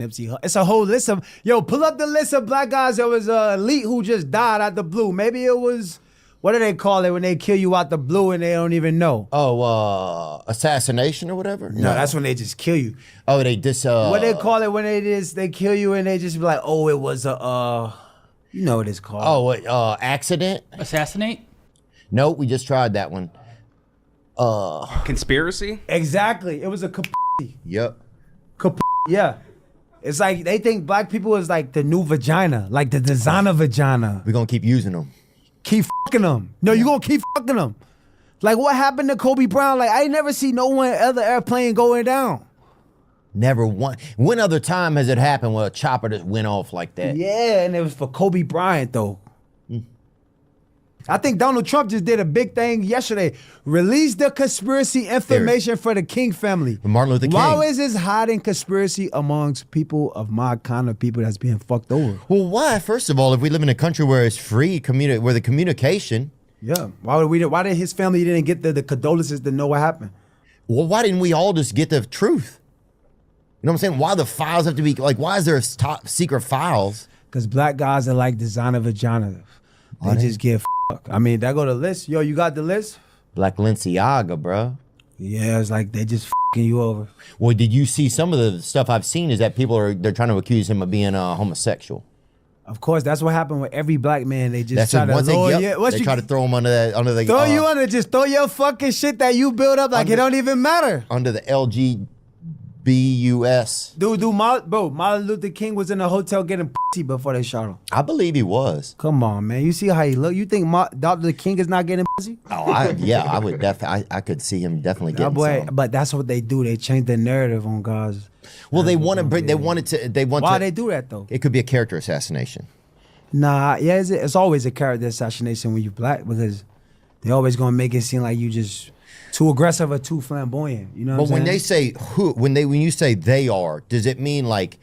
Nipsey. It's a whole list of pull up the list of black guys that was elite who just died out the blue. Maybe it was what do they call it when they kill you out the blue and they don't even know? Oh, assassination or whatever? No, that's when they just kill you. Oh, they just what they call it when they kill you and they just be like, oh, it was a you know what it's called? Oh, what, accident? Assassinate? No, we just tried that one. Conspiracy? Exactly. It was a Yep. yeah. It's like they think black people is like the new vagina, like the designer vagina. We're gonna keep using them. Keep fucking them. No, you gonna keep fucking them. Like what happened to Kobe Brown? Like I never see no one other airplane going down. Never one. When other time has it happened where a chopper just went off like that? Yeah, and it was for Kobe Bryant though. I think Donald Trump just did a big thing yesterday. Released the conspiracy information for the King family. Martin Luther King. Why is this hiding conspiracy amongst people of my kind of people that's being fucked over? Well, why? First of all, if we live in a country where it's free, where the communication. Yeah. Why did his family didn't get the condolences to know what happened? Well, why didn't we all just get the truth? You know what I'm saying? Why the files have to be like? Why is there top secret files? Because black guys are like designer vaginas. They just give fuck. I mean, that go to the list. Yo, you got the list? Black Balenciaga, bro. Yeah, it's like they just fucking you over. Well, did you see some of the stuff I've seen? Is that they're trying to accuse him of being homosexual? Of course, that's what happened with every black man. They just try to they try to throw him under the throw you under, just throw your fucking shit that you built up like it don't even matter. Under the LGBUS. Martin Luther King was in a hotel getting pussy before they shot him. I believe he was. Come on, man. You see how he look? You think Dr. King is not getting pussy? Oh, I would definitely. I could see him definitely getting some. But that's what they do. They change the narrative on guys. Well, they want to. Why they do that though? It could be a character assassination. Nah, yeah, it's always a character assassination when you black because they always gonna make it seem like you just too aggressive or too flamboyant. You know what I'm saying? When they say when you say they are, does it mean like?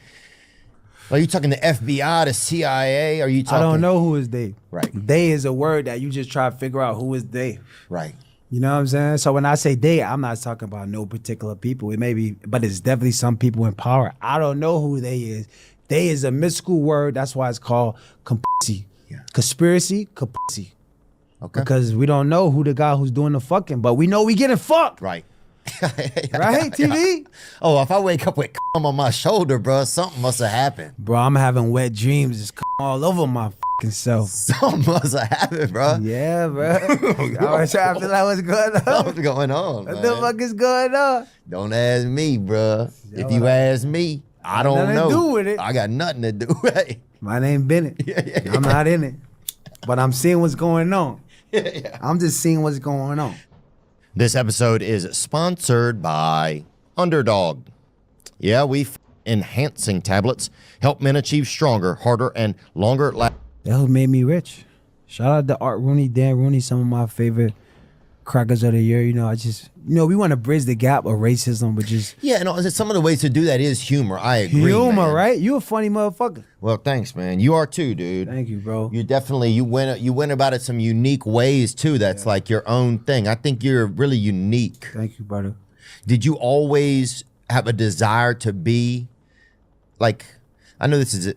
Are you talking the FBI, the CIA? Are you talking? I don't know who is they. Right. They is a word that you just try to figure out who is they. Right. You know what I'm saying? So when I say they, I'm not talking about no particular people. It may be, but it's definitely some people in power. I don't know who they is. They is a mystical word. That's why it's called conspiracy. Yeah. Conspiracy, conspiracy. Okay. Because we don't know who the guy who's doing the fucking, but we know we getting fucked. Right. Right, TV? Oh, if I wake up with cum on my shoulder, bro, something must have happened. Bro, I'm having wet dreams. It's all over my fucking self. Something must have happened, bro. Yeah, bro. I was trying to feel like what's going on. What's going on, man? What the fuck is going on? Don't ask me, bro. If you ask me, I don't know. Nothing to do with it. I got nothing to do with it. My name Bennett. Yeah. I'm not in it. But I'm seeing what's going on. Yeah. I'm just seeing what's going on. This episode is sponsored by Underdog. Yeah, enhancing tablets help men achieve stronger, harder, and longer life. That who made me rich. Shout out to Art Rooney, Dan Rooney, some of my favorite crackers of the year. You know, we want to bridge the gap of racism, but just some of the ways to do that is humor. I agree. Humor, man. right? You a funny motherfucker. Well, thanks, man. You are too, dude. Thank you, bro. You went about it some unique ways too. That's like your own thing. I think you're really unique. Thank you, brother. Did you always have a desire to be like? I know it's a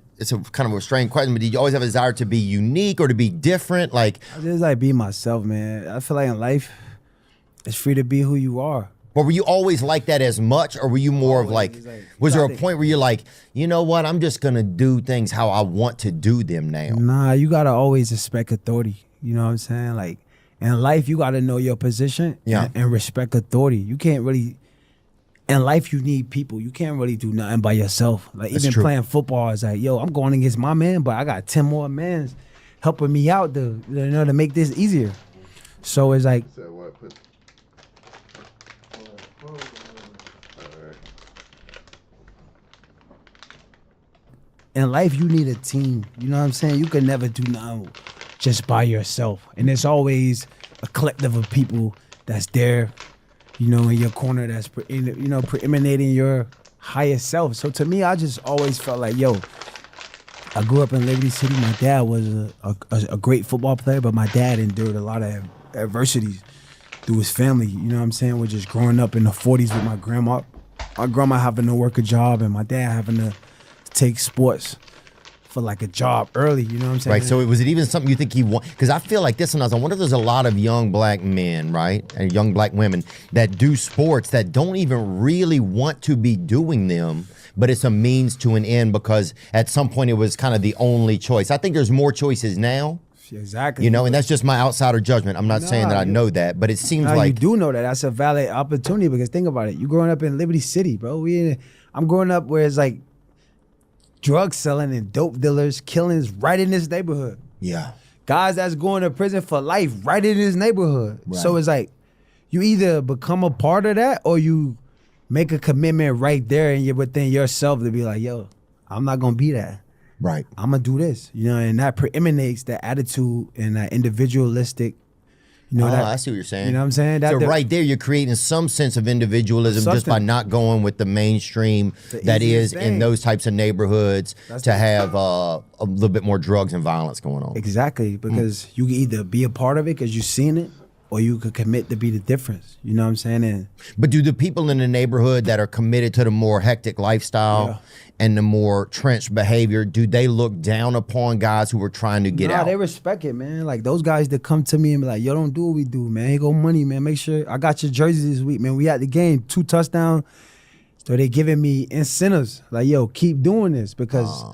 kind of a strange question, but did you always have a desire to be unique or to be different? Like, I just like be myself, man. I feel like in life, it's free to be who you are. But were you always like that as much, or were you more of like, was there a point where you're like, you know what, I'm just gonna do things how I want to do them now? Nah, you gotta always respect authority. You know what I'm saying? Like in life, you gotta know your position and respect authority. You can't really. In life, you need people. You can't really do nothing by yourself. Like even playing football, it's like, yo, I'm going against my man, but I got 10 more men helping me out to make this easier. So it's like. So what? In life, you need a team. You know what I'm saying? You can never do nothing just by yourself. And there's always a collective of people that's there, in your corner that's, preemanating your highest self. So to me, I just always felt like, yo, I grew up in Liberty City. My dad was a great football player, but my dad endured a lot of adversities through his family. You know what I'm saying? We're just growing up in the 40s with my grandma. My grandma having to work a job and my dad having to take sports for like a job early. You know what I'm saying? Right. So was it even something you think he want? Because I feel like this, and I wonder if there's a lot of young black men, right, and young black women that do sports that don't even really want to be doing them, but it's a means to an end because at some point it was kind of the only choice. I think there's more choices now. Exactly. You know, and that's just my outsider judgment. I'm not saying that I know that, but it seems like you do know that. That's a valid opportunity because think about it. You growing up in Liberty City, bro. I'm growing up where it's like drug selling and dope dealers, killings right in this neighborhood. Yeah. Guys that's going to prison for life right in this neighborhood. Right. So it's like you either become a part of that or you make a commitment right there and you're within yourself to be like, yo, I'm not gonna be that. Right. I'm gonna do this, you know, and that preemanates that attitude and that individualistic, you know. I see what you're saying. You know what I'm saying? So right there, you're creating some sense of individualism just by not going with the mainstream that is in those types of neighborhoods to have a little bit more drugs and violence going on. Exactly, because you can either be a part of it because you've seen it, or you could commit to be the difference. You know what I'm saying? But do the people in the neighborhood that are committed to the more hectic lifestyle and the more trenched behavior, do they look down upon guys who are trying to get out? They respect it, man. Like those guys that come to me and be like, yo, don't do what we do, man. Here go money, man. Make sure I got your jersey this week, man. We at the game, 2 touchdowns. So they giving me incentives. Like, yo, keep doing this. Because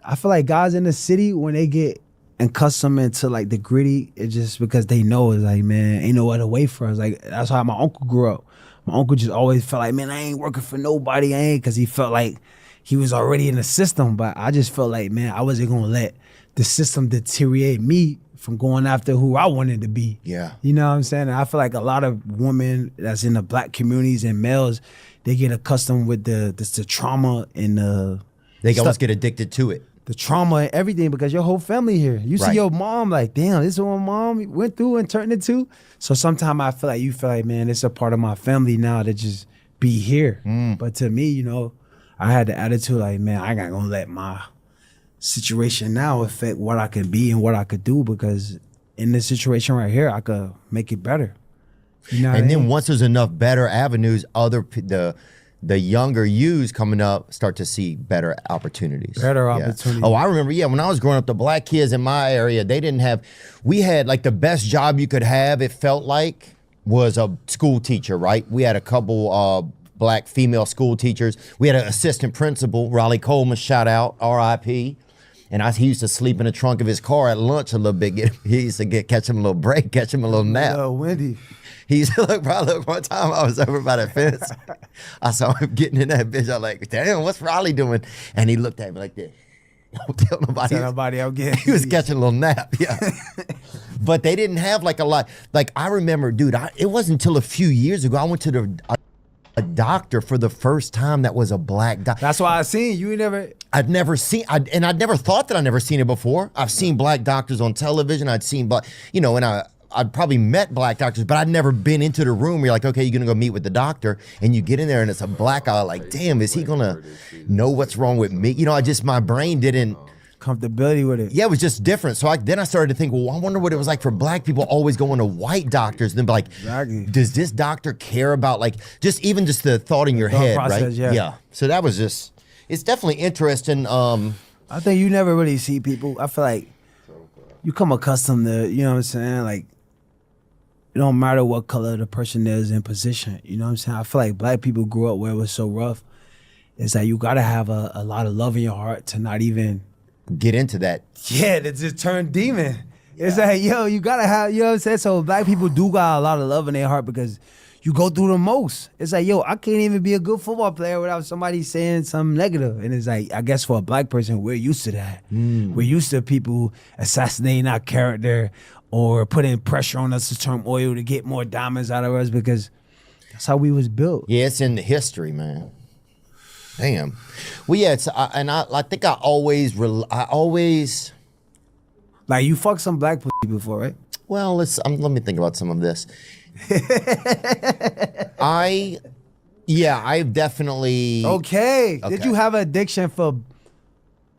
I feel like guys in the city, when they get accustomed into like the gritty, it's just because they know it's like, man, ain't no other way for us. Like that's how my uncle grew up. My uncle just always felt like, man, I ain't working for nobody. I ain't, because he felt like he was already in the system. But I just felt like, man, I wasn't gonna let the system deteriorate me from going after who I wanted to be. Yeah. You know what I'm saying? And I feel like a lot of women that's in the black communities and males, they get accustomed with the trauma and they almost get addicted to it. The trauma and everything because your whole family here. You see your mom like, damn, this is what my mom went through and turned into. So sometimes I feel like you feel like, man, it's a part of my family now to just be here. But to me, you know, I had the attitude like, man, I ain't gonna let my situation now affect what I could be and what I could do, because in this situation right here, I could make it better. You know what I mean? Then once there's enough better avenues, the younger yous coming up start to see better opportunities. Opportunities. Oh, I remember, when I was growing up, the black kids in my area, we had like the best job you could have, it felt like, was a school teacher, right? We had a couple black female school teachers. We had an assistant principal, Raleigh Coleman, shout out, R.I.P. And he used to sleep in the trunk of his car at lunch a little bit. He used to catch him a little break, catch him a little nap. Wendy. He used to look, one time I was over by that fence. I saw him getting in that bitch. I was like, damn, what's Raleigh doing? And he looked at me like this. Don't tell nobody. Tell nobody I'm getting. He was catching a little nap, But they didn't have like a lot. Like I remember, dude, it wasn't until a few years ago I went to a doctor for the first time that was a black doctor. That's why I seen you. I'd never seen, and I'd never thought that I'd never seen it before. I've seen black doctors on television. I'd seen black, and I'd probably met black doctors, but I'd never been into the room. You're like, okay, you're gonna go meet with the doctor, and you get in there and it's a black guy. Like, damn, is he gonna know what's wrong with me? My brain didn't. Comfortability with it. Yeah, it was just different. So then I started to think, well, I wonder what it was like for black people always going to white doctors. And then be like, does this doctor care about just the thought in your head, process, right? Yeah. So that was it's definitely interesting. I think you never really see people. I feel like you come accustomed to, you know what I'm saying? Like, it don't matter what color the person is in position. You know what I'm saying? I feel like black people grew up where it was so rough. It's like you gotta have a lot of love in your heart to not even get into that. Yeah, to just turn demon. Yeah. It's like, yo, you gotta have, you know what I'm saying? So black people do got a lot of love in their heart because you go through the most. It's like, yo, I can't even be a good football player without somebody saying something negative. And it's like, I guess for a black person, we're used to that. We're used to people assassinating our character or putting pressure on us to turn oil to get more diamonds out of us because that's how we was built. Yeah, it's in the history, man. Damn. Well, yeah, I think I always like you fucked some black pussy before, right? Well, let me think about some of this. I've definitely. Okay. Did you have an addiction for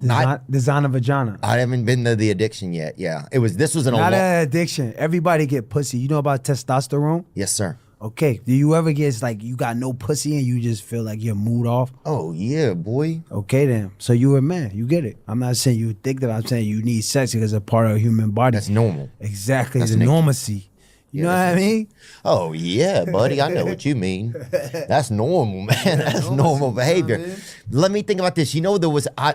designer vagina? I haven't been to the addiction yet. Yeah, this was not an addiction. Everybody get pussy. You know about testosterone? Yes, sir. Okay. Do you ever get like you got no pussy and you just feel like your mood off? Oh yeah, boy. Okay then. So you a man. You get it. I'm not saying you think that. I'm saying you need sex because it's a part of a human body. That's normal. Exactly. That's It's a nature. normalcy. You know what I mean? Oh yeah, buddy, I know what you mean. That's normal, man. That's normal behavior. You know what I mean? Let me think about this. You know, there was I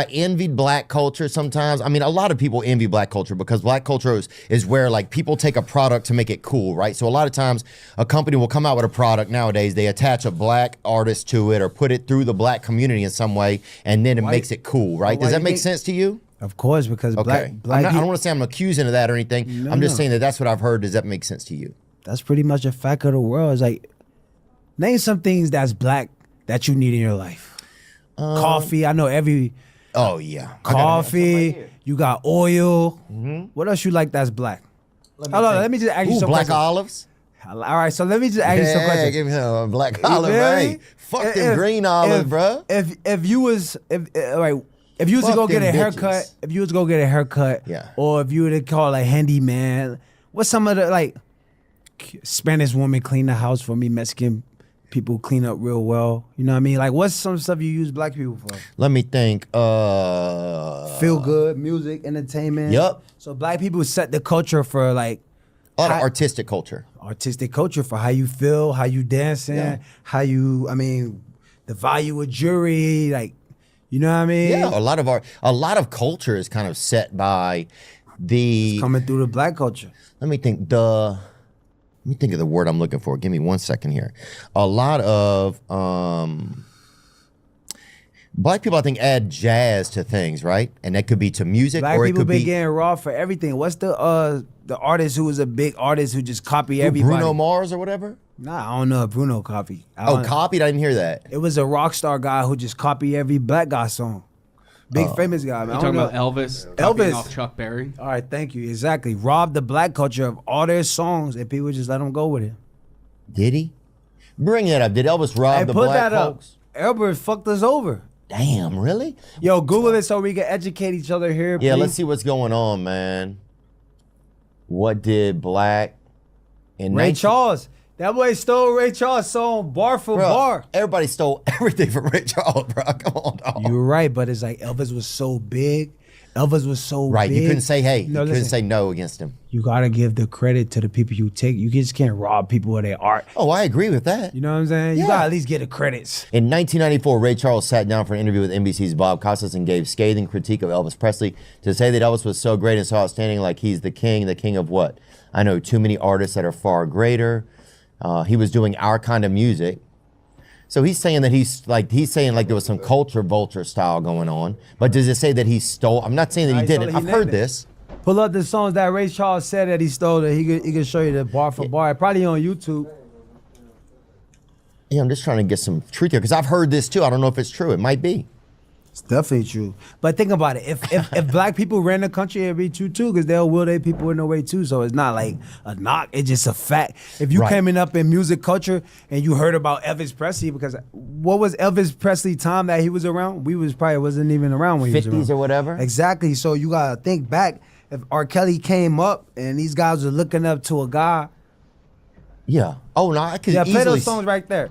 envied black culture sometimes. I mean, a lot of people envy black culture because black culture is where like people take a product to make it cool, right? So a lot of times a company will come out with a product nowadays, they attach a black artist to it or put it through the black community in some way, and then it makes it cool, right? Does that make sense to you? Of course, because Okay. black I don't want to say I'm accusing of that or anything. No, I'm just no. saying that's what I've heard. Does that make sense to you? that's pretty much a fact of the world. It's like, name some things that's black that you need in your life. Coffee. I know every Oh yeah. coffee. You got oil. What else you like that's black? Hold on, let me just ask you Ooh, some black questions. olives. All right, so let me just ask you some questions. Give me a black You olive, feel right? me? Fuck them green olives, bruh. If you was if you was to Fuck go get them a haircut, bitches. if you was to go get a haircut, Yeah. or if you were to call a handyman, what's some of the like Spanish woman clean the house for me, Mexican people clean up real well. You know what I mean? Like what's some stuff you use black people for? Let me think. Feel good, music, entertainment. Yup. So black people set the culture for like A lot of Hi- artistic culture. artistic culture for how you feel, how you dancing, Yeah. how you, I mean, the value of jewelry, like, you know what I mean? Yeah, a lot of culture is kind of set by the. Coming through the black culture. Let me think. Let me think of the word I'm looking for. Give me 1 second here. A lot of black people, I think, add jazz to things, right? And that could be to music, Black or it people could been be getting raw for everything. What's the artist who was a big artist who just copy everybody? Bruno Mars or whatever. Nah, I don't know if Bruno copy. Oh, copied. I didn't hear that. It was a rock star guy who just copy every black guy song. Big famous guy. Man. You I talking don't about know. Elvis? Elvis. Copying off Chuck Berry? All right, thank you. Exactly. Robbed the black culture of all their songs and people just let them go with it. Did he? Bring that up. Did Elvis rob Hey, the put black that up. folks? Elvis fucked us over. Damn, really? Yo, Google it so we can educate each other here. Yeah, please. let's see what's going on, man. What did black in Ray 19 Charles. That boy stole Ray Charles' song bar for Bro, bar. everybody stole everything from Ray Charles, bro. Come on, dog. You're right, but it's like Elvis was so big. Elvis was so Right, big. you couldn't say hey. No, you couldn't listen. say no against him. You gotta give the credit to the people you take. You just can't rob people of their art. Oh, I agree with that. You know what I'm saying? You Yeah. gotta at least get the credits. In 1994, Ray Charles sat down for an interview with NBC's Bob Costas and gave scathing critique of Elvis Presley. To say that Elvis was so great and so outstanding, like he's the king of what? I know too many artists that are far greater. He was doing our kind of music. So he's saying that he's saying like there was some culture vulture style going on. But does it say that he stole? I'm not saying that Nah, he he stole didn't. it, he I've named heard it. this. Pull up the songs that Ray Charles said that he stole. That he could show you the bar for bar. Probably on YouTube. Yeah, I'm just trying to get some truth here because I've heard this too. I don't know if it's true. It might be. It's definitely true. But think about it. If black people ran the country, it'd be true too, because they'll will their people in the way too. So it's not like a knock. It's just a fact. If you Right. came up in music culture and you heard about Elvis Presley, because what was Elvis Presley time that he was around? We wasn't even around when he was 50s around. or whatever? Exactly. So you gotta think back. If R. Kelly came up and these guys were looking up to a guy, Yeah. Oh no, I could yeah, play easily. those songs right there.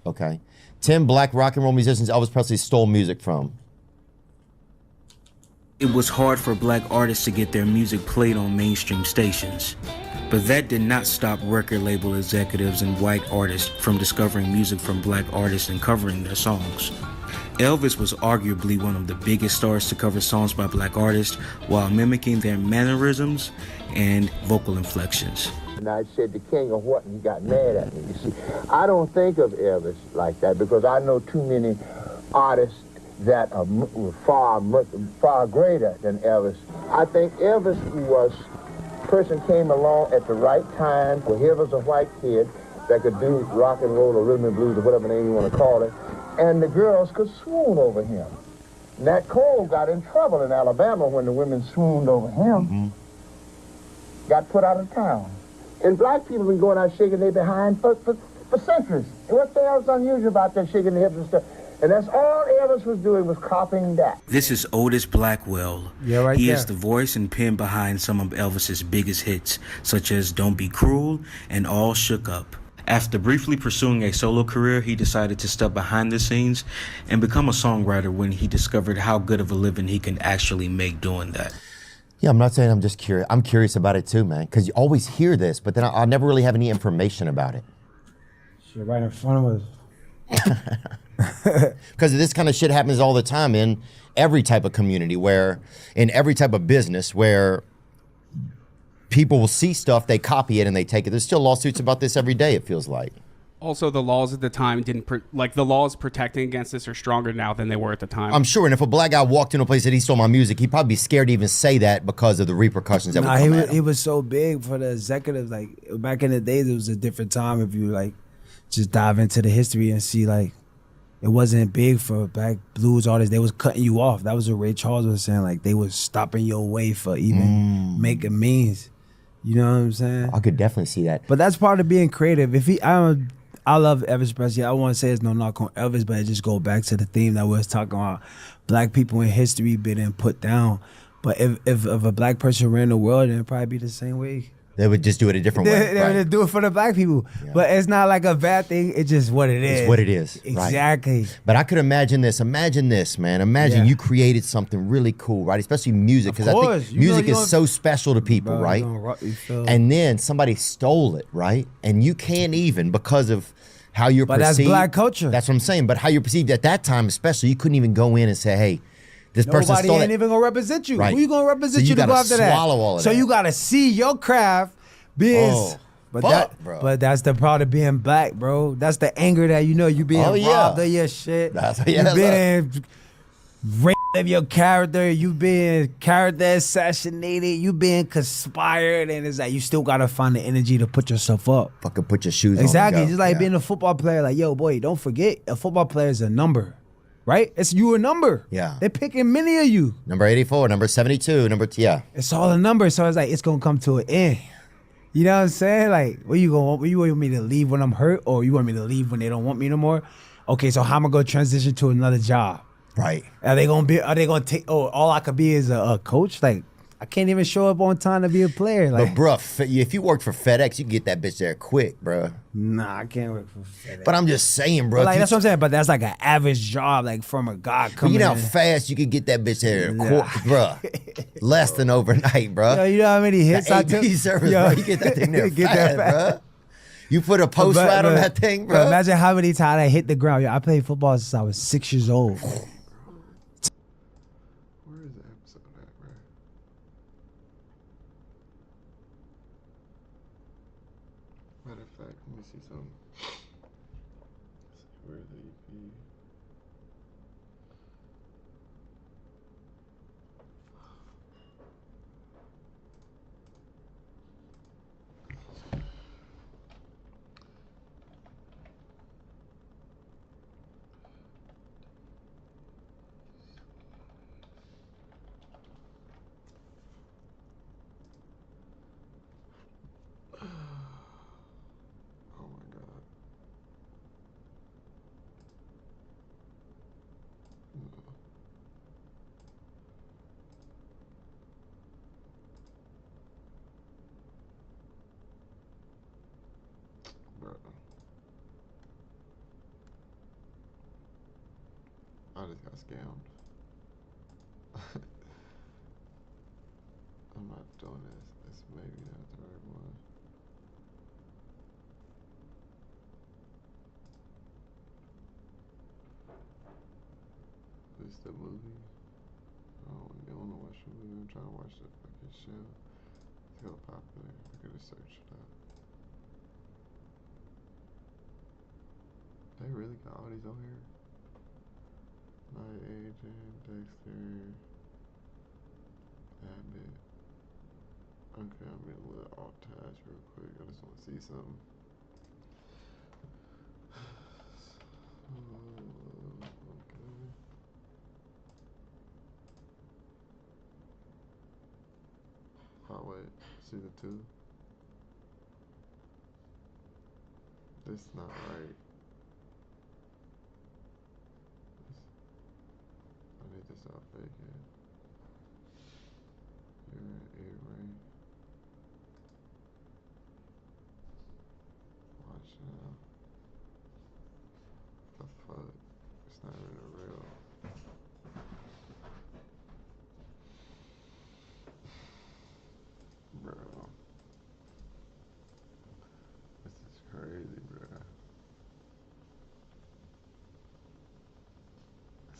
Okay. 10 black rock and roll musicians Elvis Presley stole music from. It was hard for black artists to get their music played on mainstream stations. But that did not stop record label executives and white artists from discovering music from black artists and covering their songs. Elvis was arguably one of the biggest stars to cover songs by black artists while mimicking their mannerisms and vocal inflections. And I said, the king of what? And he got mad at me. You see, I don't think of Elvis like that because I know too many artists that are far greater than Elvis. I think Elvis person came along at the right time, where here was a white kid that could do rock and roll or rhythm and blues or whatever name you want to call it, and the girls could swoon over him. Nat Cole got in trouble in Alabama when the women swooned over him. Got put out of town. And black people been going out shaking their behind for centuries. And what the hell's unusual about them shaking their hips and stuff? And that's all Elvis was doing, was copying that. This is Otis Blackwell. Yeah, right He there. is the voice and pen behind some of Elvis's biggest hits, such as Don't Be Cruel and All Shook Up. After briefly pursuing a solo career, he decided to step behind the scenes and become a songwriter when he discovered how good of a living he can actually make doing that. Yeah, I'm not saying I'm just curious. I'm curious about it too, man, because you always hear this, but then I'll never really have any information about it. Shit, right in front of us. Because this kind of shit happens all the time in every type of community, where in every type of business where people will see stuff, they copy it and they take it. There's still lawsuits about this every day, it feels like. Also, the laws at the time the laws protecting against this are stronger now than they were at the time. I'm sure, and if a black guy walked into a place and he stole my music, he'd probably be scared to even say that because of the repercussions that would come at him. He was so big for the executives. Like, back in the days, it was a different time. If you like just dive into the history and see, like, it wasn't big for black blues artists. They was cutting you off. That was what Ray Charles was saying. Like, they was stopping your way for even making means. You know what I'm saying? I could definitely see that. But that's part of being creative. I love Elvis Presley. I want to say it's no knock on Elvis, but it just go back to the theme that we was talking about. Black people in history being put down. But if a black person ran the world, then it'd probably be the same way. They would just do it a different way. They would do it for the black people. Yeah. But it's not like a bad thing. It's just what it is. It's what it is. Exactly. Right. But I could imagine this. Imagine this, man. Imagine you created something really cool, right? Especially music. Because I think music is so special to people, Bro, right? And then somebody stole it, right? And you can't even, because of how you're perceived. But that's black culture. That's what I'm saying. But how you're perceived at that time, especially, you couldn't even go in and say, hey, this person Nobody stole ain't it. even gonna represent you. Right. Who you gonna represent So you to go gotta after that? swallow all of so that. you gotta see your craft being. Oh, but fuck, that, bro. but that's the part of being black, bro. That's the anger that you being robbed of your shit. You being raped of your character. You being character assassinated. You being conspired, and it's like you still gotta find the energy to put yourself up. Fucking put your shoes on. Exactly. And go. Just like being a football player. Like, yo, boy, don't forget, a football player is a number. Right? It's you a number. Yeah. They're picking many of you. Number 84, number 72, yeah. It's all a number, so it's like it's gonna come to an end. You know what I'm saying? Like, where you want me to leave when I'm hurt, or you want me to leave when they don't want me no more? Okay, so how am I gonna transition to another job? Right. Are they gonna take? Oh, all I could be is a coach? Like, I can't even show up on time to be a player. Like, But bruh, if you worked for FedEx, you can get that bitch there quick, bruh. nah, I can't work for FedEx. But I'm just saying, bruh. Like, that's what I'm saying. But that's like an average job, like from a guy coming. You know how in. fast you can get that bitch there, bruh. Less than overnight, bruh. Yo, you know how many hits I took? AP service, bro. You get that thing there Get fast, that bruh. You put a post right on that thing, But bruh. imagine how many times I hit the ground. Yo, I played football since I was 6 years old. Where is the episode at, bro? Matter of fact, let me see something. Let's see, where's the EP? Oh my god. Bro. I just got scammed. I'm not doing this. This maybe not the right one. This the movie? Oh, you don't wanna watch the movie? I'm trying to watch the fucking show. It's hella popular. I gotta search it up. They really got all these on here? Night Agent, Dexter, Abbott. Okay, I'm gonna let alt tabs real quick. I just wanna see something. Okay. Oh wait, season 2. This is not right. It's all fake. You're an A-Ray. Watch now. The fuck? It's not even real. Bro. This is crazy, bro.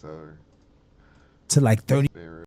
So, To like 30. they